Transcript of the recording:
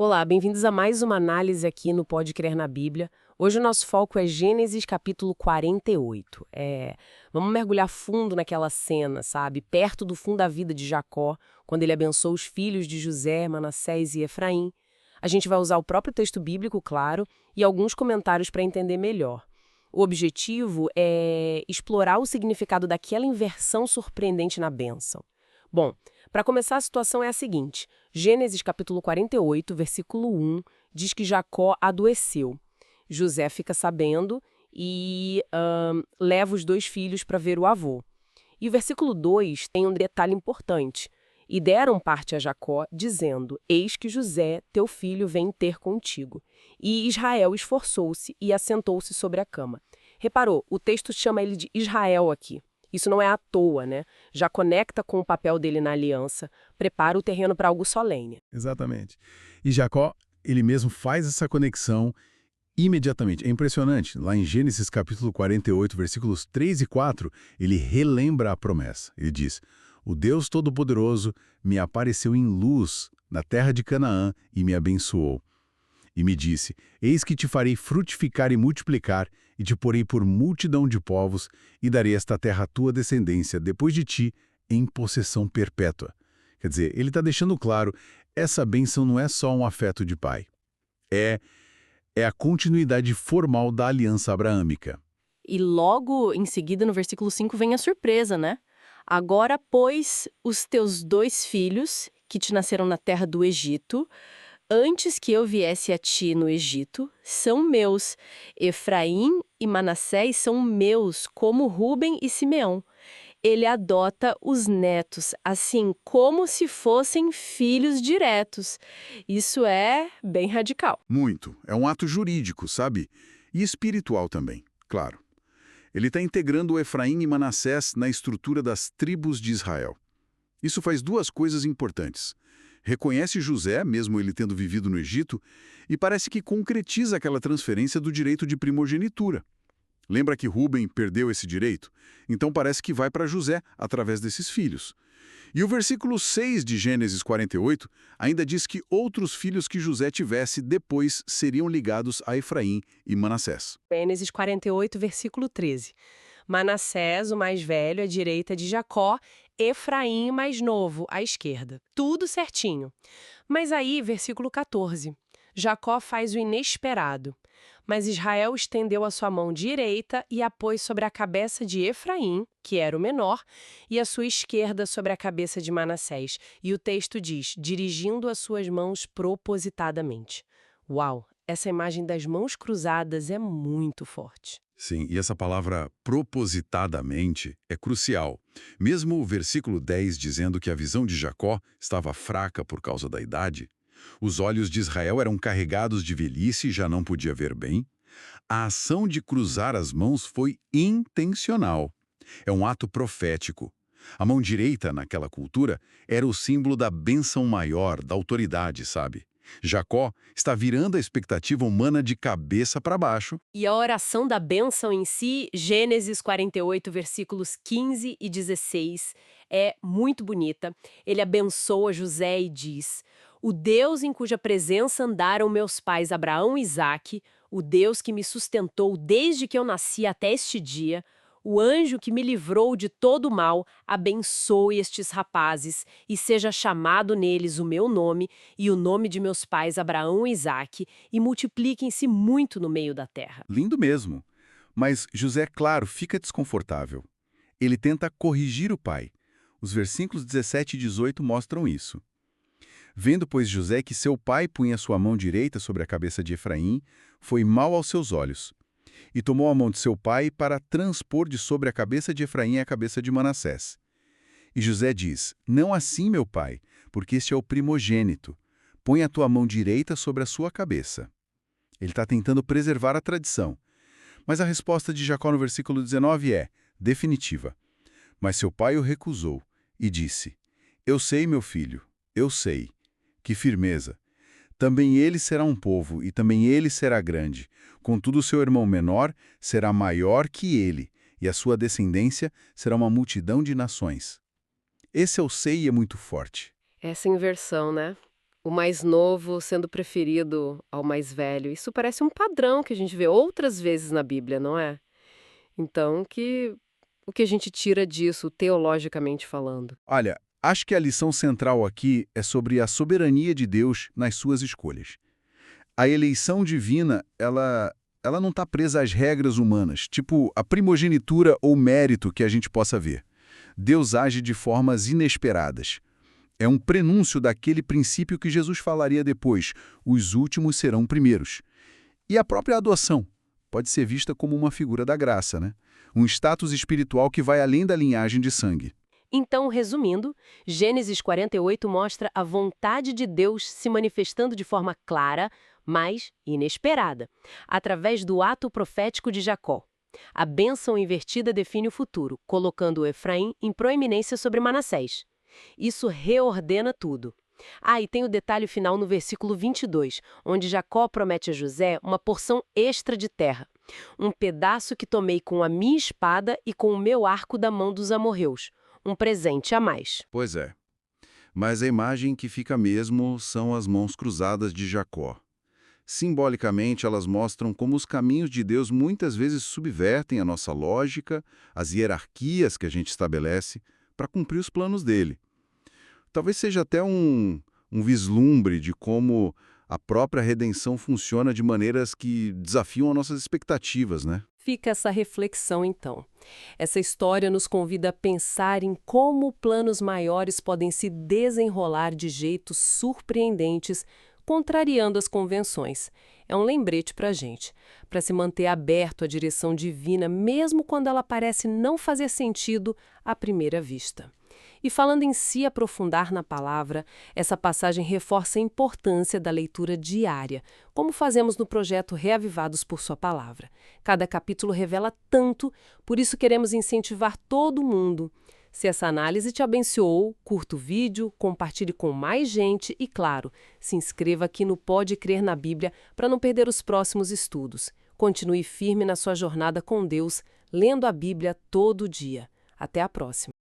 Olá, bem-vindos a mais uma análise aqui no Pode Crer na Bíblia. Hoje o nosso foco é Gênesis capítulo 48. Vamos mergulhar fundo naquela cena, sabe? Perto do fim da vida de Jacó, quando ele abençoou os filhos de José, Manassés e Efraim. A gente vai usar o próprio texto bíblico, claro, e alguns comentários para entender melhor. O objetivo é explorar o significado daquela inversão surpreendente na bênção. Bom, para começar, a situação é a seguinte. Gênesis capítulo 48, versículo 1, diz que Jacó adoeceu. José fica sabendo e leva os dois filhos para ver o avô. E o versículo 2 tem um detalhe importante. E deram parte a Jacó, dizendo, eis que José, teu filho, vem ter contigo. E Israel esforçou-se e assentou-se sobre a cama. Reparou, o texto chama ele de Israel aqui. Isso não é à toa, né? Já conecta com o papel dele na aliança, prepara o terreno para algo solene. Exatamente. E Jacó, ele mesmo faz essa conexão imediatamente. É impressionante. Lá em Gênesis capítulo 48, versículos 3 e 4, ele relembra a promessa. Ele diz, o Deus Todo-Poderoso me apareceu em luz na terra de Canaã e me abençoou. E me disse, eis que te farei frutificar e multiplicar, e te porei por multidão de povos, e darei esta terra à tua descendência, depois de ti, em possessão perpétua. Quer dizer, ele está deixando claro, essa bênção não é só um afeto de pai. É a continuidade formal da aliança abraâmica. E logo em seguida, no versículo 5, vem a surpresa, né? Agora, pois, os teus dois filhos, que te nasceram na terra do Egito, antes que eu viesse a ti no Egito, são meus. Efraim e Manassés são meus, como Ruben e Simeão. Ele adota os netos, assim como se fossem filhos diretos. Isso é bem radical. Muito. É um ato jurídico, sabe? E espiritual também, claro. Ele está integrando o Efraim e Manassés na estrutura das tribos de Israel. Isso faz duas coisas importantes. Reconhece José, mesmo ele tendo vivido no Egito, e parece que concretiza aquela transferência do direito de primogenitura. Lembra que Ruben perdeu esse direito? Então parece que vai para José através desses filhos. E o versículo 6 de Gênesis 48 ainda diz que outros filhos que José tivesse depois seriam ligados a Efraim e Manassés. Gênesis 48, versículo 13. Manassés, o mais velho, à direita de Jacó, Efraim, mais novo, à esquerda. Tudo certinho. Mas aí, versículo 14. Jacó faz o inesperado. Mas Israel estendeu a sua mão direita e a pôs sobre a cabeça de Efraim, que era o menor, e a sua esquerda sobre a cabeça de Manassés. E o texto diz, dirigindo as suas mãos propositadamente. Uau! Essa imagem das mãos cruzadas é muito forte. Sim, e essa palavra propositadamente é crucial. Mesmo o versículo 10 dizendo que a visão de Jacó estava fraca por causa da idade, os olhos de Israel eram carregados de velhice e já não podia ver bem, a ação de cruzar as mãos foi intencional. É um ato profético. A mão direita, naquela cultura, era o símbolo da bênção maior, da autoridade, sabe? Jacó está virando a expectativa humana de cabeça para baixo. E a oração da bênção em si, Gênesis 48, versículos 15 e 16, é muito bonita. Ele abençoa José e diz, o Deus em cuja presença andaram meus pais Abraão e Isaque, o Deus que me sustentou desde que eu nasci até este dia, o anjo que me livrou de todo o mal, abençoe estes rapazes e seja chamado neles o meu nome e o nome de meus pais Abraão e Isaque e multipliquem-se muito no meio da terra. Lindo mesmo. Mas José, claro, fica desconfortável. Ele tenta corrigir o pai. Os versículos 17 e 18 mostram isso. Vendo, pois, José que seu pai punha sua mão direita sobre a cabeça de Efraim, foi mal aos seus olhos. E tomou a mão de seu pai para transpor de sobre a cabeça de Efraim a cabeça de Manassés. E José diz, não assim, meu pai, porque este é o primogênito. Põe a tua mão direita sobre a sua cabeça. Ele está tentando preservar a tradição. Mas a resposta de Jacó no versículo 19 é definitiva. Mas seu pai o recusou e disse, eu sei, meu filho, eu sei. Que firmeza! Também ele será um povo, e também ele será grande. Contudo, seu irmão menor será maior que ele, e a sua descendência será uma multidão de nações. Esse eu sei e é muito forte. Essa inversão, né? O mais novo sendo preferido ao mais velho. Isso parece um padrão que a gente vê outras vezes na Bíblia, não é? Então, o que a gente tira disso, teologicamente falando? Olha, acho que a lição central aqui é sobre a soberania de Deus nas suas escolhas. A eleição divina, ela não está presa às regras humanas, tipo a primogenitura ou mérito que a gente possa ver. Deus age de formas inesperadas. É um prenúncio daquele princípio que Jesus falaria depois: os últimos serão primeiros. E a própria adoção pode ser vista como uma figura da graça, né? Um status espiritual que vai além da linhagem de sangue. Então, resumindo, Gênesis 48 mostra a vontade de Deus se manifestando de forma clara, mas inesperada, através do ato profético de Jacó. A bênção invertida define o futuro, colocando Efraim em proeminência sobre Manassés. Isso reordena tudo. E tem o detalhe final no versículo 22, onde Jacó promete a José uma porção extra de terra. Um pedaço que tomei com a minha espada e com o meu arco da mão dos amorreus. Um presente a mais. Pois é. Mas a imagem que fica mesmo são as mãos cruzadas de Jacó. Simbolicamente, elas mostram como os caminhos de Deus muitas vezes subvertem a nossa lógica, as hierarquias que a gente estabelece, para cumprir os planos dele. Talvez seja até um vislumbre de como a própria redenção funciona de maneiras que desafiam as nossas expectativas, né? Fica essa reflexão, então. Essa história nos convida a pensar em como planos maiores podem se desenrolar de jeitos surpreendentes, contrariando as convenções. É um lembrete para a gente, para se manter aberto à direção divina, mesmo quando ela parece não fazer sentido à primeira vista. E falando em se aprofundar na palavra, essa passagem reforça a importância da leitura diária, como fazemos no projeto Reavivados por Sua Palavra. Cada capítulo revela tanto, por isso queremos incentivar todo mundo. Se essa análise te abençoou, curta o vídeo, compartilhe com mais gente e, claro, se inscreva aqui no Pode Crer na Bíblia para não perder os próximos estudos. Continue firme na sua jornada com Deus, lendo a Bíblia todo dia. Até a próxima.